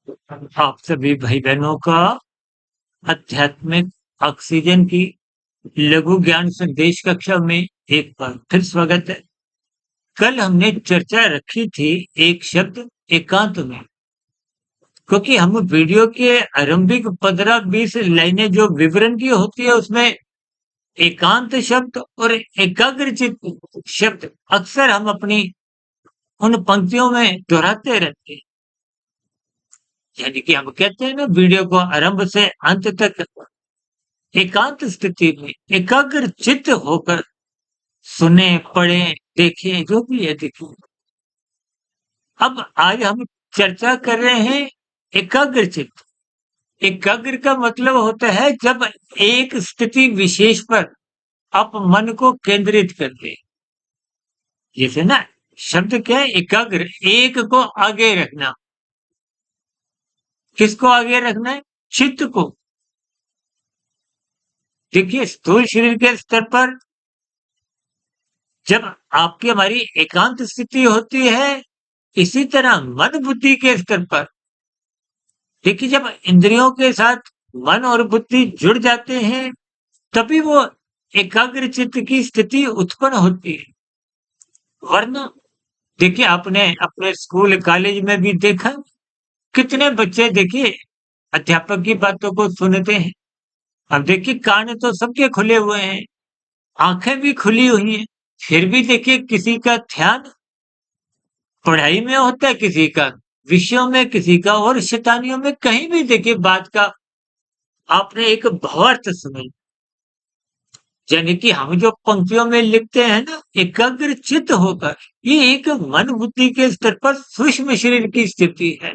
आप सभी भाई बहनों का आध्यात्मिक ऑक्सीजन की लघु ज्ञान संदेश कक्षा में एक बार फिर स्वागत है। कल हमने चर्चा रखी थी एक शब्द एकांत में, क्योंकि हम वीडियो के आरंभिक 15-20 लाइनें जो विवरण की होती है उसमें एकांत शब्द और एकाग्रचित्त शब्द अक्सर हम अपनी उन पंक्तियों में दोहराते रहते हैं। यानी कि हम कहते हैं ना, वीडियो को आरंभ से अंत तक एकांत स्थिति में एकाग्र चित्त होकर सुने, पढ़े, देखें, जो भी है देखें। अब आज हम चर्चा कर रहे हैं एकाग्र चित्त। एकाग्र का मतलब होता है जब एक स्थिति विशेष पर आप मन को केंद्रित कर दे। जैसे ना, शब्द क्या है? एकाग्र, एक को आगे रखना। किसको आगे रखना है? चित्त को। देखिए, स्थूल शरीर के स्तर पर जब आपकी हमारी एकांत स्थिति होती है, इसी तरह मन बुद्धि के स्तर पर देखिए, जब इंद्रियों के साथ मन और बुद्धि जुड़ जाते हैं, तभी वो एकाग्र चित्त की स्थिति उत्पन्न होती है। वरना देखिए, आपने अपने स्कूल कॉलेज में भी देखा, कितने बच्चे देखिए अध्यापक की बातों को सुनते हैं। अब देखिए, कान तो सबके खुले हुए हैं, आंखें भी खुली हुई हैं, फिर भी देखिए किसी का ध्यान पढ़ाई में होता है, किसी का विषयों में, किसी का और शैतानियों में। कहीं भी देखिए बात का आपने एक भावार्थ सुना, यानी कि हम जो पंक्तियों में लिखते हैं ना, एकाग्र चित्त होकर, ये एक मन बुद्धि के स्तर पर सूक्ष्म शरीर की स्थिति है।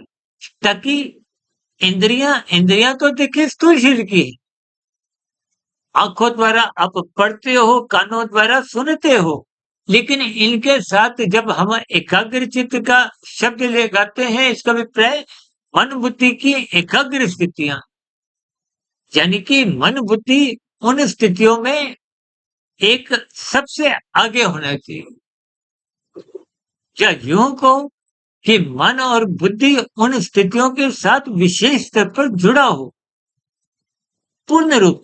ताकि इंद्रियां इंद्रियां तो देखिए स्थूल शरीर की है। आंखों द्वारा आप पढ़ते हो, कानों द्वारा सुनते हो, लेकिन इनके साथ जब हम एकाग्र चित्त का शब्द लगाते हैं, इसका अभिप्राय मन बुद्धि की एकाग्र स्थितियां, यानी कि मन बुद्धि उन स्थितियों में एक सबसे आगे होना चाहिए। या यूं कहो कि मन और बुद्धि उन स्थितियों के साथ विशेष स्तर पर जुड़ा हो, पूर्ण रूप।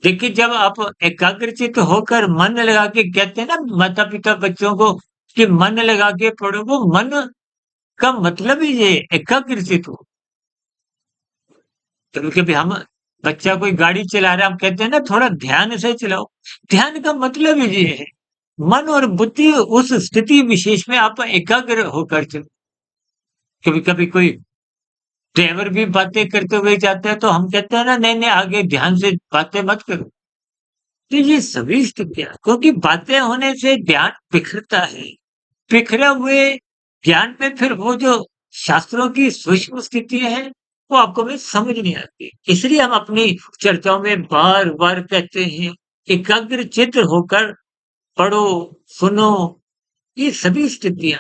देखिए, जब आप एकाग्रचित होकर मन लगा के कहते हैं ना माता पिता बच्चों को कि मन लगा के पढ़ो, वो मन का मतलब ही ये एकाग्रचित हो। कभी कभी हम बच्चा कोई गाड़ी चला रहा है, हम कहते हैं ना थोड़ा ध्यान से चलाओ। ध्यान का मतलब ही ये है, मन और बुद्धि उस स्थिति विशेष में आप एकाग्र होकर चलो। कभी कभी कोई ड्राइवर भी बातें करते हुए जाते हैं, तो हम कहते हैं ना, नहीं नहीं आगे ध्यान से बातें मत करो। तो ये सभी स्थितियां, क्योंकि बातें होने से ज्ञान बिखरता है। बिखरे हुए ज्ञान में फिर वो जो शास्त्रों की सूक्ष्म स्थितियां हैं, वो आपको में समझ नहीं आती। इसलिए हम अपनी चर्चाओं में बार बार कहते हैं, एकाग्र चित्त होकर पढ़ो, सुनो। ये सभी स्थितियां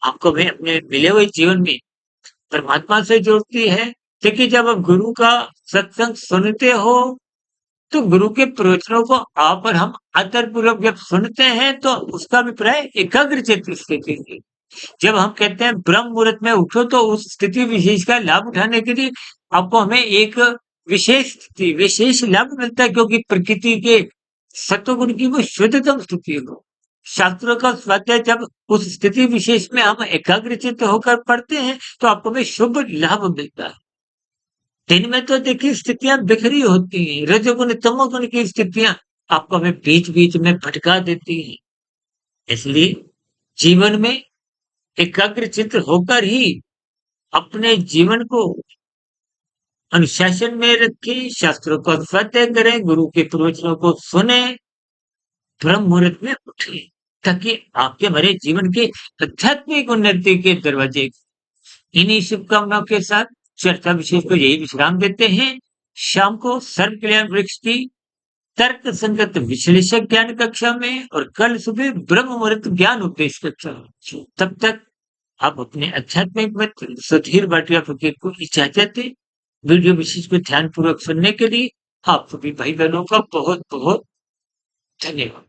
आपको में अपने मिले हुए जीवन में परमात्मा से जोड़ती है। देखिए, जब आप गुरु का सत्संग सुनते हो, तो गुरु के प्रवचनों को आप और हम आदरपूर्वक जब सुनते हैं, तो उसका अभिप्राय एकाग्रचित्त स्थिति है। जब हम कहते हैं ब्रह्म मुहूर्त में उठो, तो उस स्थिति विशेष का लाभ उठाने के लिए आपको हमें एक विशेष स्थिति, विशेष लाभ मिलता है, क्योंकि प्रकृति के सत्वगुण की वो शुद्धतम स्थिति हो। शास्त्रों का स्वाध्याय जब उस स्थिति विशेष में हम एकाग्रचित्त होकर पढ़ते हैं, तो आपको हमें शुभ लाभ मिलता है। दिन में तो देखिए स्थितियां बिखरी होती हैं, रजोगुण तमोगुण की स्थितियां आपको हमें बीच बीच में भटका देती हैं। इसलिए जीवन में एकाग्रचित्त होकर ही अपने जीवन को अनुशासन में रखें, शास्त्रों का स्वाध्याय करें, गुरु के प्रवचनों को सुने, ब्रह्म मुहूर्त में उठे, ताकि आपके हमारे जीवन के आध्यात्मिक उन्नति के दरवाजे। इन्हीं शुभकामनाओं के साथ चर्चा विशेष को यही विश्राम देते हैं। शाम को सर्व कल्याण वृक्ष की तर्क संगत विश्लेषक ज्ञान कक्षा में, और कल सुबह ब्रह्म मुहूर्त ज्ञान उपदेश कक्षा में। तब तक आप अपने आध्यात्मिक मित्र सुधीर भाटिया फकीर को इजाजत दें। वीडियो विशेष को ध्यान पूर्वक सुनने के लिए आप सभी भाई बहनों का बहुत बहुत धन्यवाद।